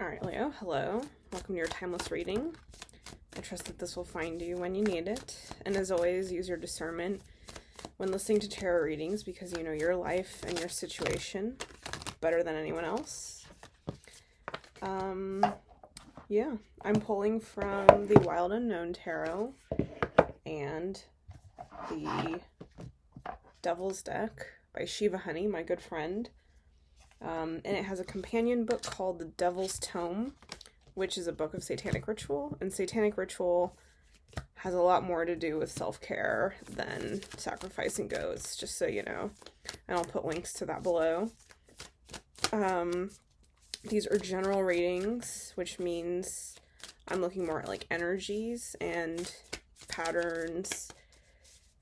Alright, Leo, hello. Welcome to your timeless reading. I trust that this will find you when you need it. And as always, use your discernment when listening to tarot readings because you know your life and your situation better than anyone else. Yeah, I'm pulling from the Wild Unknown Tarot and the Devil's Deck by Shiva Honey, my good friend. And it has a companion book called The Devil's Tome, which is a book of satanic ritual. And satanic ritual has a lot more to do with self-care than sacrificing goats, just so you know. And I'll put links to that below. These are general readings, which means I'm looking more at like energies and patterns,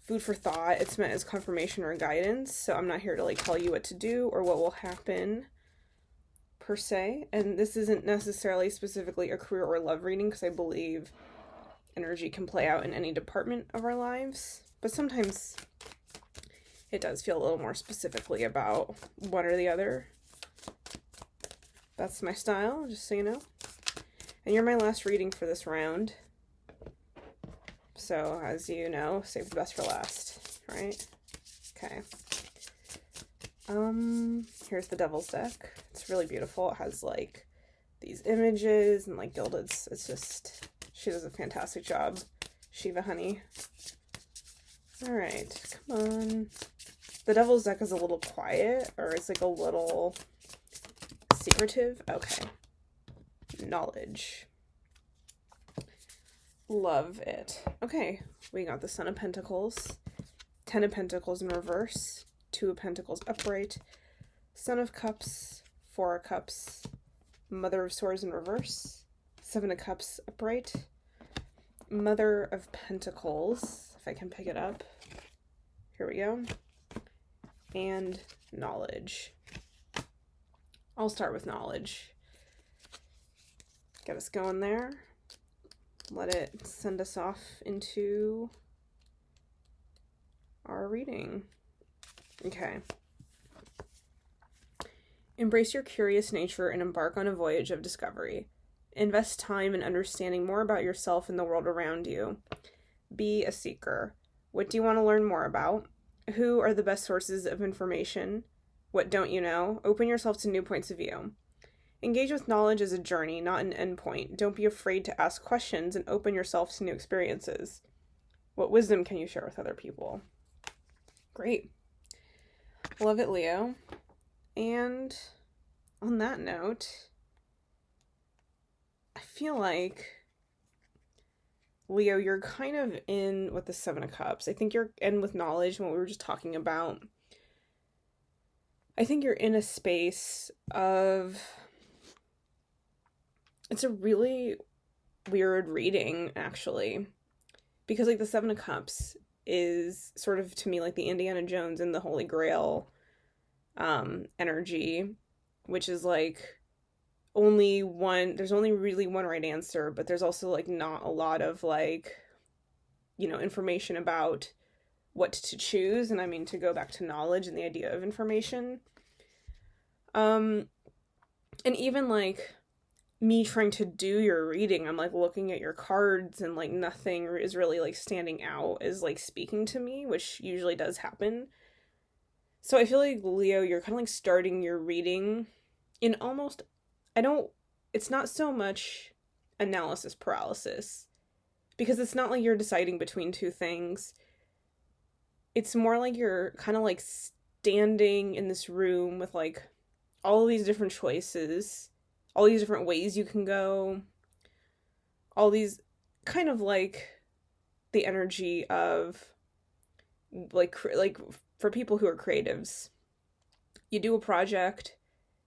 food for thought. It's meant as confirmation or guidance, so I'm not here to like tell you what to do or what will happen per se. And this isn't necessarily specifically a career or love reading because I believe energy can play out in any department of our lives, but sometimes it does feel a little more specifically about one or the other. That's my style, just so you know. And you're my last reading for this round. So, as you know, save the best for last, right? Okay. Here's the Devil's Deck. It's really beautiful. It has, like, these images and, like, gilded. It's just, she does a fantastic job. Shiva Honey. Alright, come on. The Devil's Deck is a little quiet, or it's, like, a little secretive. Okay. Knowledge. Love it. Okay, we got the Son of Pentacles, Ten of Pentacles in reverse, Two of Pentacles upright, Son of Cups, Four of Cups, Mother of Swords in reverse, Seven of Cups upright, Mother of Pentacles, if I can pick it up. Here we go. And Knowledge. I'll start with Knowledge. Get us going there. Let it send us off into our reading. Okay. Embrace your curious nature and embark on a voyage of discovery. Invest time in understanding more about yourself and the world around you. Be a seeker. What do you want to learn more about? Who are the best sources of information? What don't you know? Open yourself to new points of view. Engage with knowledge as a journey, not an endpoint. Don't be afraid to ask questions and open yourself to new experiences. What wisdom can you share with other people? Great. Love it, Leo. And on that note, I feel like, Leo, you're kind of in with the Seven of Cups. I think you're in with knowledge and what we were just talking about. I think you're in a space of... It's a really weird reading, actually, because, like, the Seven of Cups is sort of, to me, like the Indiana Jones and the Holy Grail energy, which is, like, there's only really one right answer, but there's also, like, not a lot of, like, you know, information about what to choose, and I mean, to go back to knowledge and the idea of information. And even, like, me trying to do your reading, I'm like looking at your cards and like nothing is really like standing out as like speaking to me, which usually does happen. So I feel like, Leo, you're kind of like starting your reading in almost, it's not so much analysis paralysis, because it's not like you're deciding between two things. It's more like you're kind of like standing in this room with like all of these different choices, all these different ways you can go, all these kind of like the energy of like for people who are creatives, you do a project,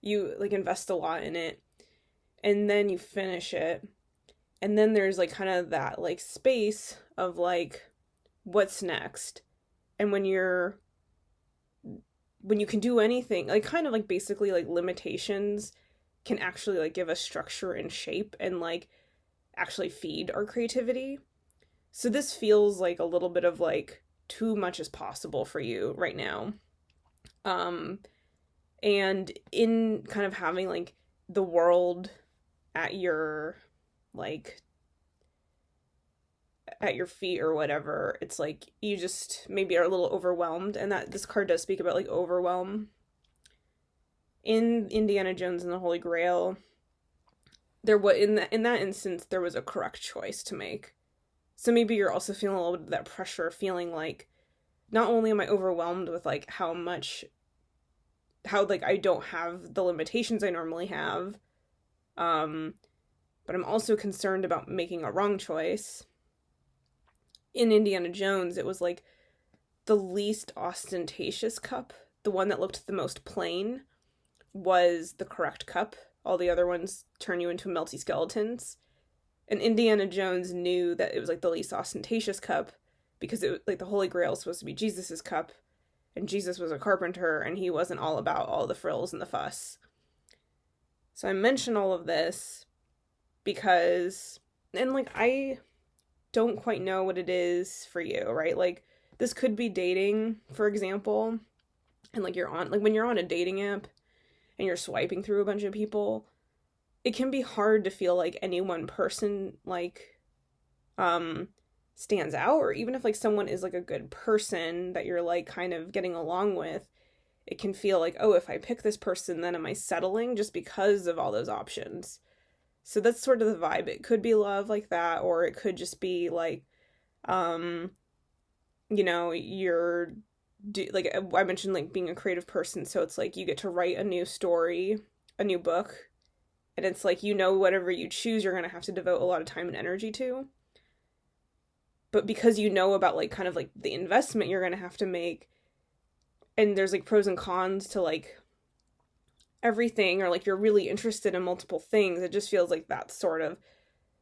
you like invest a lot in it, and then you finish it, and then there's like kind of that like space of like what's next. And when you can do anything, like kind of like basically like limitations can actually like give us structure and shape and like actually feed our creativity. So this feels like a little bit of like too much is possible for you right now. And in kind of having like the world at your, like, at your feet or whatever. It's like you just maybe are a little overwhelmed, and that this card does speak about like overwhelm. In Indiana Jones and the Holy Grail, there was in that instance there was a correct choice to make. So maybe you're also feeling a little bit of that pressure, feeling like not only am I overwhelmed with like how like I don't have the limitations I normally have, but I'm also concerned about making a wrong choice. In Indiana Jones, it was like the least ostentatious cup, the one that looked the most plain, was the correct cup. All the other ones turn you into melty skeletons. And Indiana Jones knew that it was like the least ostentatious cup because it was like the Holy Grail was supposed to be Jesus's cup, and Jesus was a carpenter and he wasn't all about all the frills and the fuss. So I mention all of this because, and like I don't quite know what it is for you, right? Like this could be dating, for example, and like you're on, like when you're on a dating app and you're swiping through a bunch of people, it can be hard to feel like any one person like stands out, or even if like someone is like a good person that you're like kind of getting along with, it can feel like, oh, if I pick this person, then am I settling just because of all those options? So that's sort of the vibe. It could be love like that, or it could just be like you know, like I mentioned like being a creative person, so it's like you get to write a new story, a new book, and it's like, you know, whatever you choose, you're going to have to devote a lot of time and energy to. But because you know about like kind of like the investment you're going to have to make, and there's like pros and cons to like everything, or like you're really interested in multiple things, it just feels like that sort of.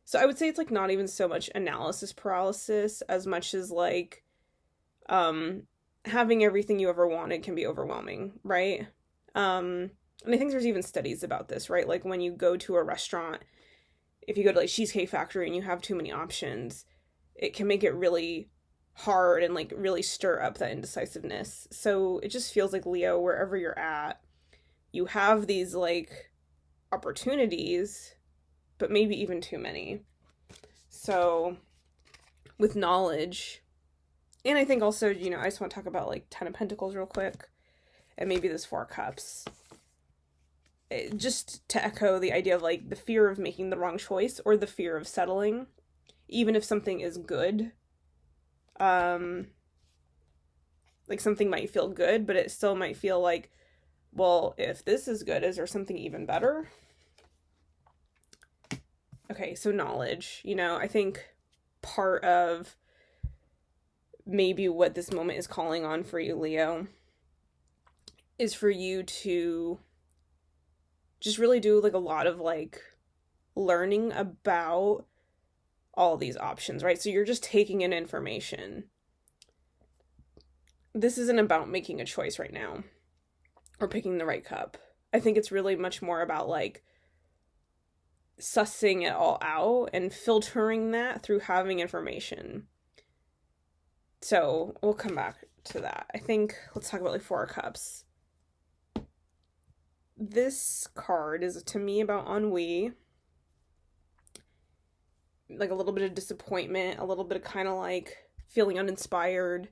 So I would say it's like not even so much analysis paralysis as much as like having everything you ever wanted can be overwhelming, right? And I think there's even studies about this, right? Like when you go to a restaurant, if you go to like Cheesecake Factory and you have too many options, it can make it really hard and like really stir up that indecisiveness. So it just feels like, Leo, wherever you're at, you have these like opportunities, but maybe even too many. So with knowledge, and I think also, you know, I just want to talk about like Ten of Pentacles real quick, and maybe this Four of Cups. Just to echo the idea of like the fear of making the wrong choice, or the fear of settling, even if something is good. Like something might feel good, but it still might feel like, well, if this is good, is there something even better? Okay, so knowledge, you know, I think part of maybe what this moment is calling on for you, Leo, is for you to just really do like a lot of like learning about all these options, right? So you're just taking in information. This isn't about making a choice right now or picking the right cup. I think it's really much more about like sussing it all out and filtering that through having information. So we'll come back to that. I think let's talk about like Four of Cups. This card is to me about ennui, like a little bit of disappointment, a little bit of kind of like feeling uninspired,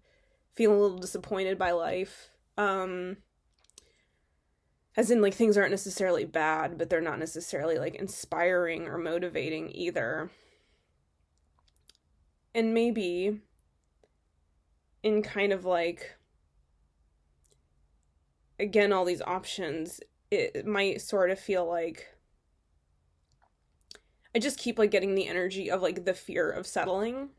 feeling a little disappointed by life. As in like things aren't necessarily bad, but they're not necessarily like inspiring or motivating either. And maybe in kind of like, again, all these options, it might sort of feel like I just keep like getting the energy of like the fear of settling.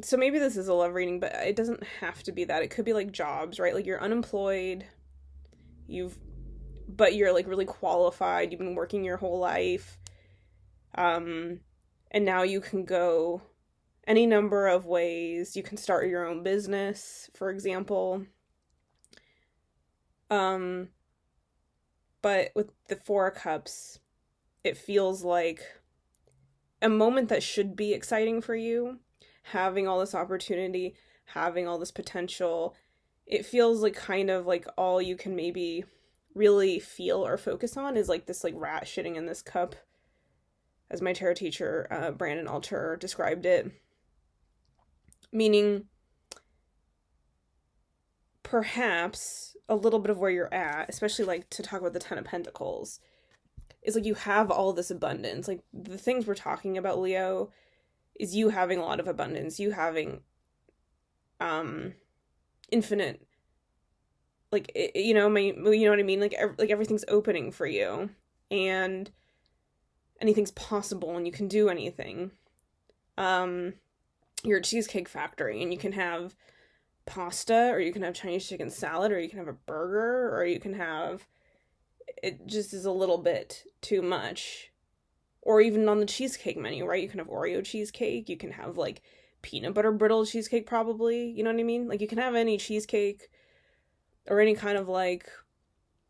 So maybe this is a love reading, but it doesn't have to be that. It could be like jobs, right? Like you're unemployed, but you're like really qualified, you've been working your whole life, and now you can go any number of ways. You can start your own business, for example. But with the Four of Cups, it feels like a moment that should be exciting for you, having all this opportunity, having all this potential. It feels like kind of like all you can maybe really feel or focus on is like this like rat shitting in this cup, as my tarot teacher, Brandon Alter, described it. Meaning, perhaps a little bit of where you're at, especially like to talk about the Ten of Pentacles, is like you have all this abundance. Like the things we're talking about, Leo, is you having a lot of abundance, you having infinite, like, you know what I mean? Like everything's opening for you, and anything's possible, and you can do anything. You're a Cheesecake Factory, and you can have pasta, or you can have Chinese chicken salad, or you can have a burger, or you can have, it just is a little bit too much. Or even on the cheesecake menu, right? You can have Oreo cheesecake, you can have like peanut butter brittle cheesecake, probably, you know what I mean? Like you can have any cheesecake or any kind of like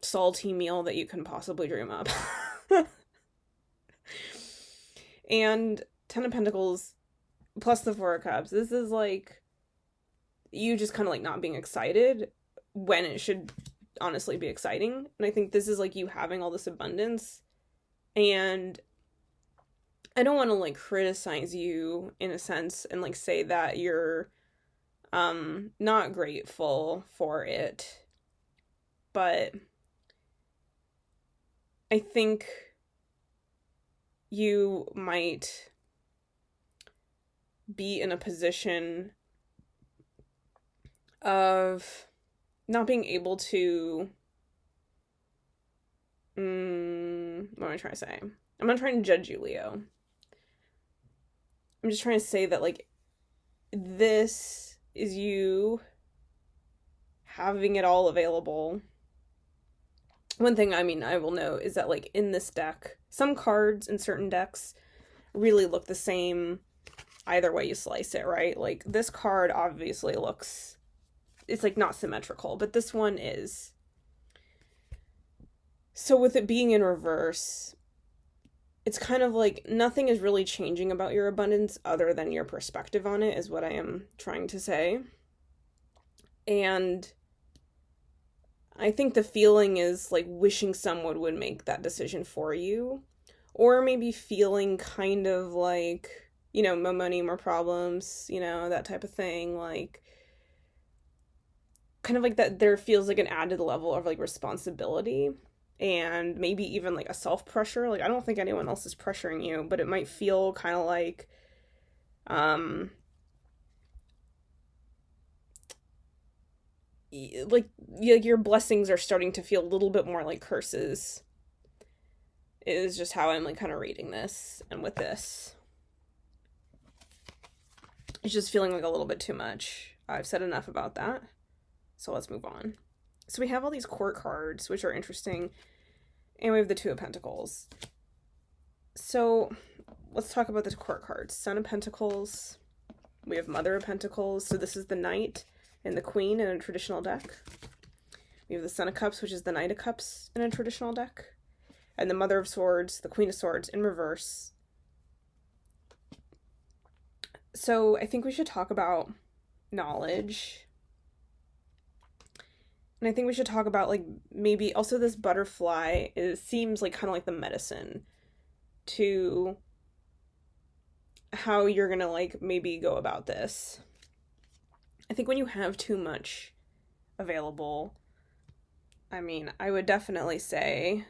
salty meal that you can possibly dream up. And Ten of Pentacles plus the Four of Cups, this is like you just kind of like not being excited when it should honestly be exciting. And I think this is like you having all this abundance, and I don't want to like criticize you in a sense and like say that you're not grateful for it, but I think you might be in a position of not being able to, what am I trying to say? I'm not trying to judge you, Leo. I'm just trying to say that, like, this is you having it all available. One thing, I mean, I will note is that, like, in this deck, some cards in certain decks really look the same either way you slice it, right? Like, this card obviously looks, it's, like, not symmetrical, but this one is. So with it being in reverse, it's kind of like nothing is really changing about your abundance other than your perspective on it, is what I am trying to say. And I think the feeling is like wishing someone would make that decision for you, or maybe feeling kind of like, you know, more money, more problems, you know, that type of thing. Like, kind of like that there feels like an added level of like responsibility, and maybe even like a self-pressure. Like, I don't think anyone else is pressuring you, but it might feel kind of like your blessings are starting to feel a little bit more like curses, is just how I'm like kind of reading this. And with this, it's just feeling like a little bit too much. I've said enough about that, so let's move on. So we have all these court cards, which are interesting, and we have the Two of Pentacles. So let's talk about the court cards. Son of Pentacles, we have Mother of Pentacles, so this is the Knight and the Queen in a traditional deck. We have the Son of Cups, which is the Knight of Cups in a traditional deck, and the Mother of Swords, the Queen of Swords in reverse. So I think we should talk about knowledge. And I think we should talk about, like, maybe also this butterfly seems like kind of like the medicine to how you're gonna, like, maybe go about this. I think when you have too much available, I mean, I would definitely say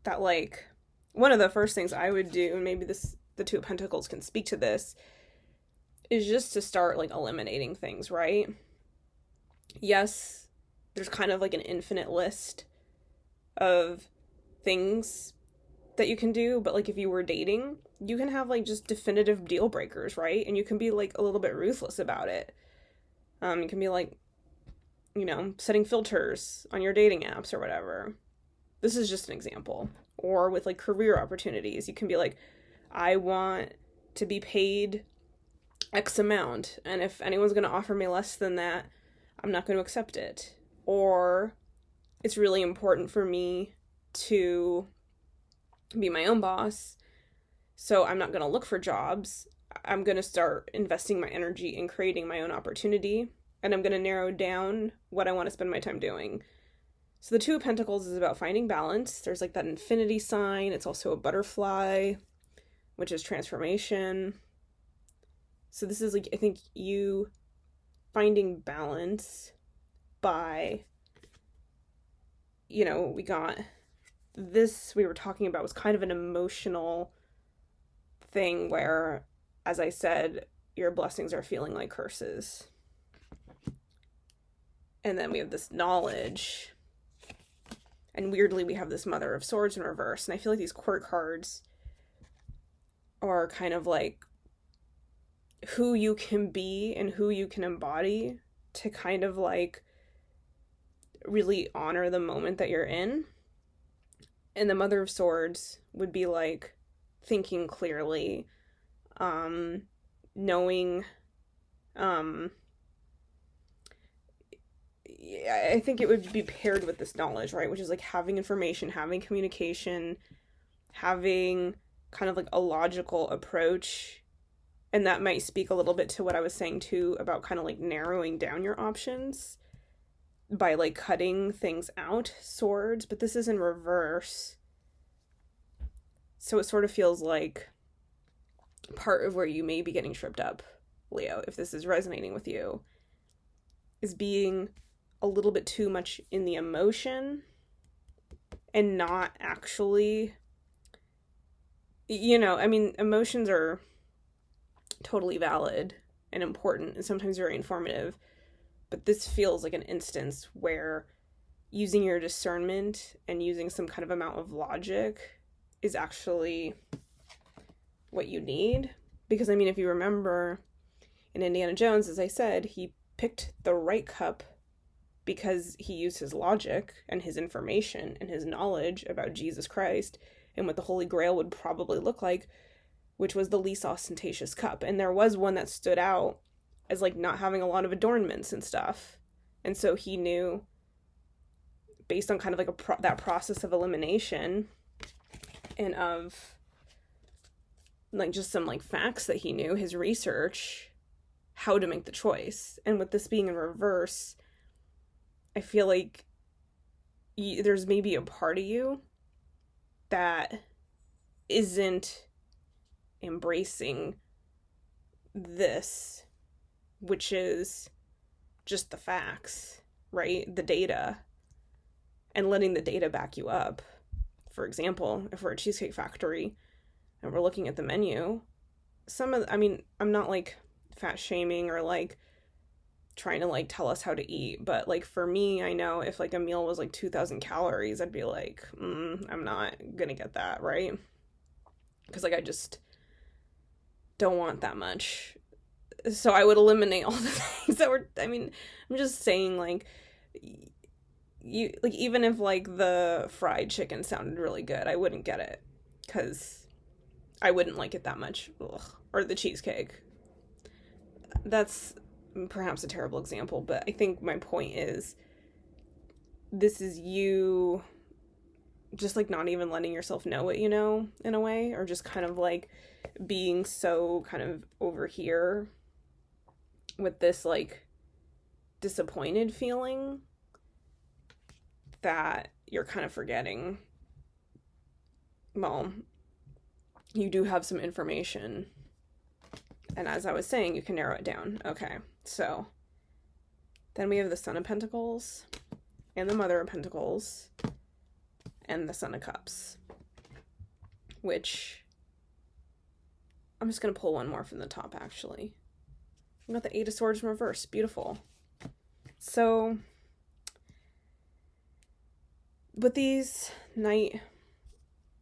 that, like, one of the first things I would do, and maybe the Two of Pentacles can speak to this, is just to start, like, eliminating things, right? Yes, there's kind of like an infinite list of things that you can do, but like if you were dating, you can have like just definitive deal breakers, right? And you can be like a little bit ruthless about it. You can be like, you know, setting filters on your dating apps or whatever. This is just an example. Or with like career opportunities, you can be like, I want to be paid X amount, and if anyone's going to offer me less than that, I'm not going to accept it. Or it's really important for me to be my own boss, so I'm not going to look for jobs. I'm going to start investing my energy in creating my own opportunity, and I'm going to narrow down what I want to spend my time doing. So the Two of Pentacles is about finding balance. There's like that infinity sign. It's also a butterfly, which is transformation. So this is like, I think, you finding balance by, we got this, we were talking about, was kind of an emotional thing where, as I said, your blessings are feeling like curses. And then we have this knowledge. And weirdly, we have this Mother of Swords in reverse. And I feel like these court cards are kind of like who you can be and who you can embody to kind of like really honor the moment that you're in. And the Mother of Swords would be like thinking clearly, knowing, I think it would be paired with this knowledge, right? Which is like having information, having communication, having kind of like a logical approach. And that might speak a little bit to what I was saying too about kind of like narrowing down your options by like cutting things out, swords, but this is in reverse. So it sort of feels like part of where you may be getting tripped up, Leo, if this is resonating with you, is being a little bit too much in the emotion and not actually, emotions are totally valid and important and sometimes very informative, but this feels like an instance where using your discernment and using some kind of amount of logic is actually what you need. Because if you remember in Indiana Jones, as I said, he picked the right cup because he used his logic and his information and his knowledge about Jesus Christ and what the Holy Grail would probably look like, which was the least ostentatious cup. And there was one that stood out as like not having a lot of adornments and stuff. And so he knew, based on kind of like that process of elimination and of like just some like facts that he knew, his research, how to make the choice. And with this being in reverse, I feel like there's maybe a part of you that isn't embracing this, which is just the facts, right? The data, and letting the data back you up. For example, if we're a Cheesecake Factory and we're looking at the menu, I'm not like fat shaming or like trying to like tell us how to eat, but like for me, I know if like a meal was like 2,000 calories, I'd be like, I'm not gonna get that, right? Because like I just don't want that much. So I would eliminate all the things that were, I'm just saying, like, you, like, even if like the fried chicken sounded really good, I wouldn't get it because I wouldn't like it that much. Ugh. Or the cheesecake. That's perhaps a terrible example, but I think my point is, this is you just like not even letting yourself know what you know in a way, or just kind of like being so kind of over here with this like disappointed feeling that you're kind of forgetting, well, you do have some information, and as I was saying, you can narrow it down. Okay, so then we have the Son of Pentacles and the Mother of Pentacles and the Son of Cups, which I'm just going to pull one more from the top, actually. I've got the Eight of Swords in reverse. Beautiful. So with these Knight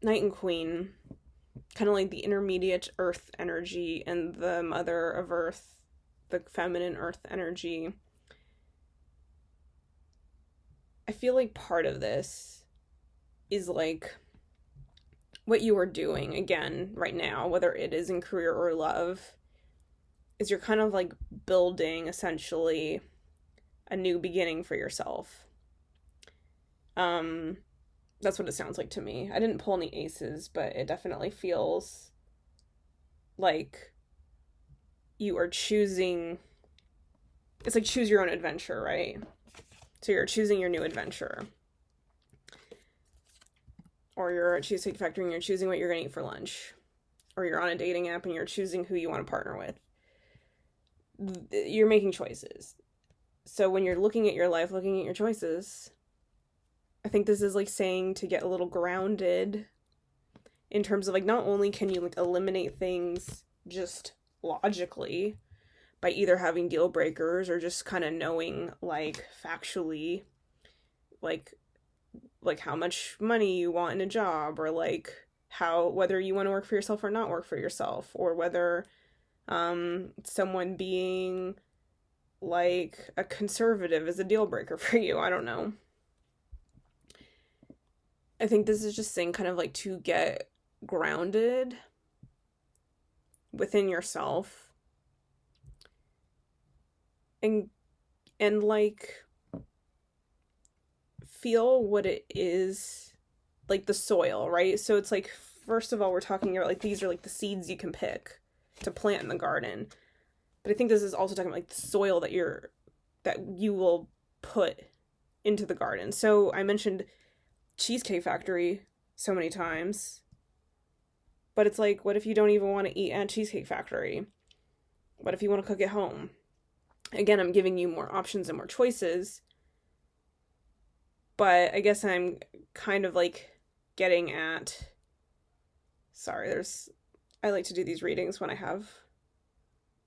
and Queen, kind of like the intermediate earth energy and the Mother of Earth, the feminine earth energy, I feel like part of this is like what you are doing again right now, whether it is in career or love, is you're kind of like building essentially a new beginning for yourself. That's what it sounds like to me. I didn't pull any aces, but it definitely feels like you are choosing, it's like choose your own adventure, right? So you're choosing your new adventure. or you're at Cheesecake Factory and you're choosing what you're going to eat for lunch, or you're on a dating app and you're choosing who you want to partner with. You're making choices. So when you're looking at your life, looking at your choices, I think this is like saying to get a little grounded in terms of like, not only can you like eliminate things just logically by either having deal breakers or just kind of knowing like factually like how much money you want in a job, or like how, whether you want to work for yourself or not work for yourself, or whether someone being like a conservative is a deal breaker for you. I don't know. I think this is just saying kind of like to get grounded within yourself and like feel what it is, like the soil, right? So it's like, first of all, we're talking about like these are like the seeds you can pick to plant in the garden. But I think this is also talking about like the soil that you will put into the garden. So I mentioned Cheesecake Factory so many times, but it's like, what if you don't even want to eat at Cheesecake Factory? What if you want to cook at home? Again, I'm giving you more options and more choices, but I guess I'm kind of like getting at, I like to do these readings when I have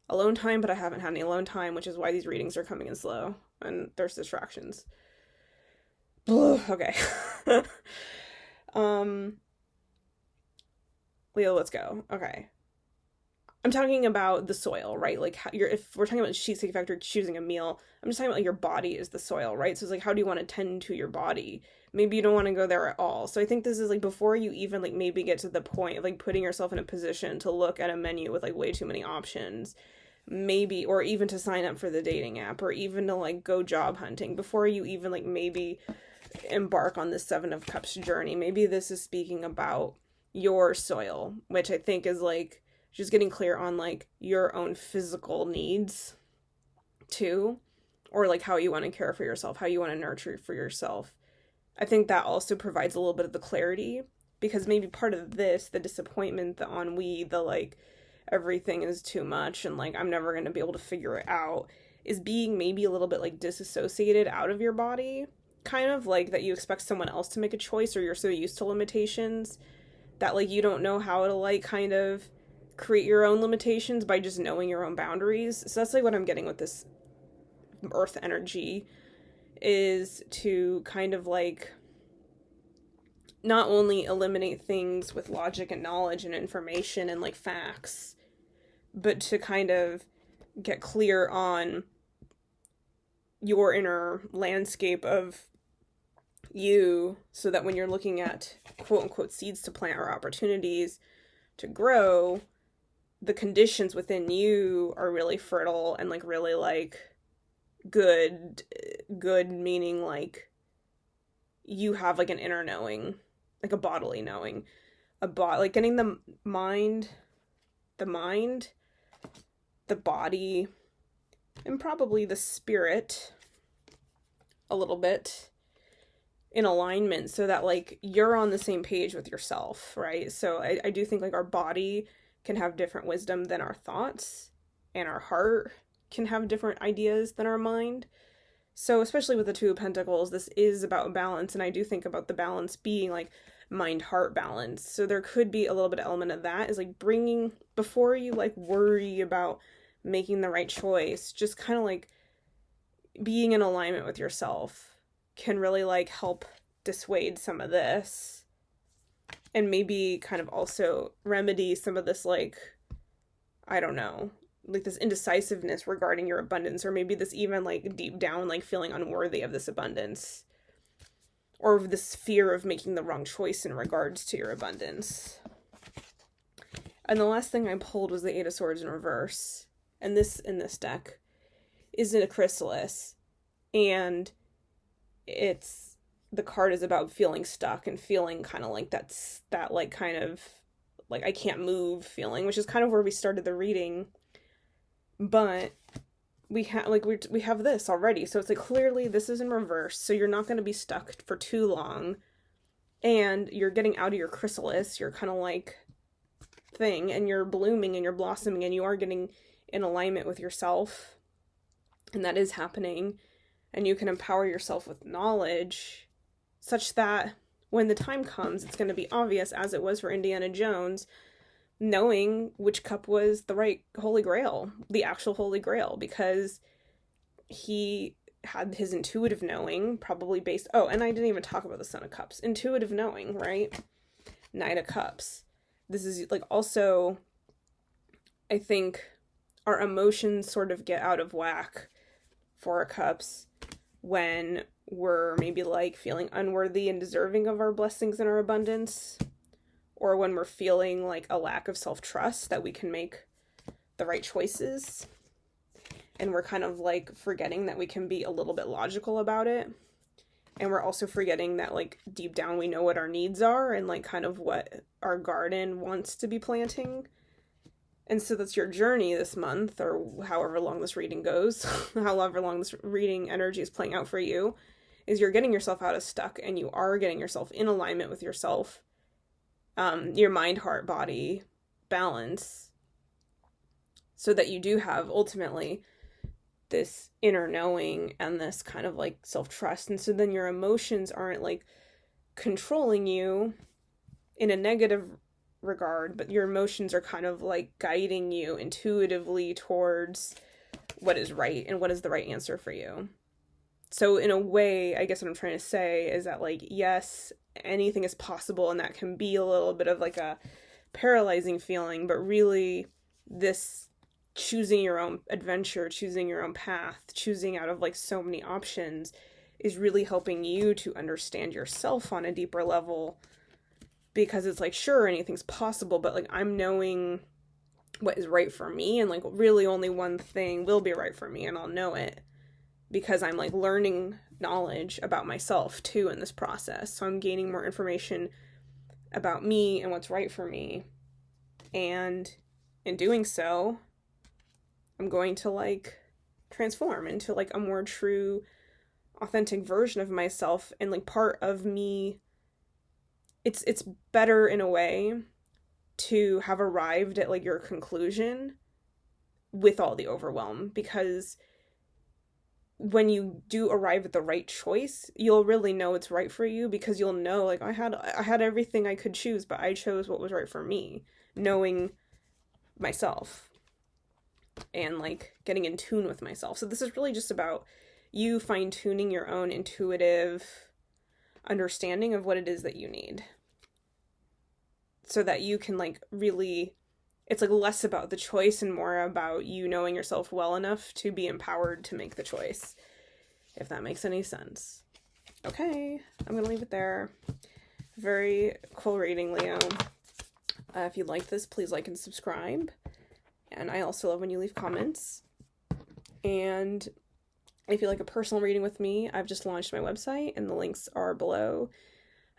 alone time, but I haven't had any alone time, which is why these readings are coming in slow and there's distractions. Okay. Leo, let's go. Okay. I'm talking about the soil, right? Like if we're talking about Cheesecake Factory choosing a meal, I'm just talking about like your body is the soil, right? So it's like, how do you want to tend to your body? Maybe you don't want to go there at all. So I think this is like before you even like maybe get to the point of like putting yourself in a position to look at a menu with like way too many options, maybe, or even to sign up for the dating app, or even to like go job hunting, before you even like maybe embark on this Seven of Cups journey. Maybe this is speaking about your soil, which I think is like just getting clear on like your own physical needs too, or like how you want to care for yourself, how you want to nurture for yourself. I think that also provides a little bit of the clarity, because maybe part of this, the disappointment, the ennui, the like everything is too much and like I'm never going to be able to figure it out, is being maybe a little bit like disassociated out of your body, kind of like that you expect someone else to make a choice, or you're so used to limitations that like you don't know how to like kind of create your own limitations by just knowing your own boundaries. So that's like what I'm getting with this earth energy, is to kind of like not only eliminate things with logic and knowledge and information and like facts, but to kind of get clear on your inner landscape of you, so that when you're looking at quote unquote seeds to plant or opportunities to grow, the conditions within you are really fertile and like really like good meaning like you have like an inner knowing, like a bodily knowing, like getting the mind, the body, and probably the spirit a little bit in alignment, so that like you're on the same page with yourself, right? So I do think like our body can have different wisdom than our thoughts, and our heart can have different ideas than our mind. So especially with the Two of Pentacles, this is about balance, and I do think about the balance being like mind-heart balance. So there could be a little bit of element of that, is like bringing, before you like worry about making the right choice, just kind of like being in alignment with yourself can really like help dissuade some of this, and maybe kind of also remedy some of this like, I don't know, like this indecisiveness regarding your abundance, or maybe this even like deep down like feeling unworthy of this abundance, or this fear of making the wrong choice in regards to your abundance. And the last thing I pulled was the Eight of Swords in reverse, and this in this deck is a chrysalis, and it's, the card is about feeling stuck and feeling kind of like that like kind of like I can't move feeling, which is kind of where we started the reading. But we have like we have this already, so it's like clearly this is in reverse, so you're not going to be stuck for too long and you're getting out of your chrysalis, your kind of like thing, and you're blooming and you're blossoming and you are getting in alignment with yourself, and that is happening, and you can empower yourself with knowledge such that when the time comes, it's going to be obvious, as it was for Indiana Jones, knowing which cup was the right Holy Grail, the actual Holy Grail, because he had his intuitive knowing, probably based, oh, and I didn't even talk about the Son of Cups, intuitive knowing, right? Knight of Cups. This is like also, I think our emotions sort of get out of whack for our cups when we're maybe like feeling unworthy and deserving of our blessings and our abundance, or when we're feeling like a lack of self-trust that we can make the right choices, and we're kind of like forgetting that we can be a little bit logical about it, and we're also forgetting that like deep down we know what our needs are and like kind of what our garden wants to be planting. And so that's your journey this month, or however long this reading goes, however long this reading energy is playing out for you, is you're getting yourself out of stuck, and you are getting yourself in alignment with yourself, your mind, heart, body balance, so that you do have ultimately this inner knowing and this kind of like self-trust. And so then your emotions aren't like controlling you in a negative regard, but your emotions are kind of like guiding you intuitively towards what is right and what is the right answer for you. So in a way, I guess what I'm trying to say is that like, yes, anything is possible, and that can be a little bit of like a paralyzing feeling, but really this choosing your own adventure, choosing your own path, choosing out of like so many options is really helping you to understand yourself on a deeper level, because it's like, sure, anything's possible, but like I'm knowing what is right for me, and like really only one thing will be right for me, and I'll know it because I'm like learning knowledge about myself too in this process. So I'm gaining more information about me and what's right for me, and in doing so I'm going to like transform into like a more true, authentic version of myself. And like part of me, it's better in a way to have arrived at like your conclusion with all the overwhelm, because when you do arrive at the right choice, you'll really know it's right for you, because you'll know like I had everything I could choose, but I chose what was right for me, knowing myself and like getting in tune with myself. So this is really just about you fine-tuning your own intuitive understanding of what it is that you need, so that you can like really, it's like less about the choice and more about you knowing yourself well enough to be empowered to make the choice, if that makes any sense. Okay, I'm gonna leave it there. Very cool reading, Leo. If you like this, please like and subscribe. And I also love when you leave comments. And if you like a personal reading with me, I've just launched my website and the links are below.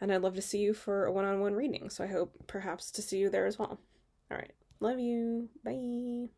And I'd love to see you for a one-on-one reading. So I hope perhaps to see you there as well. All right. Love you. Bye.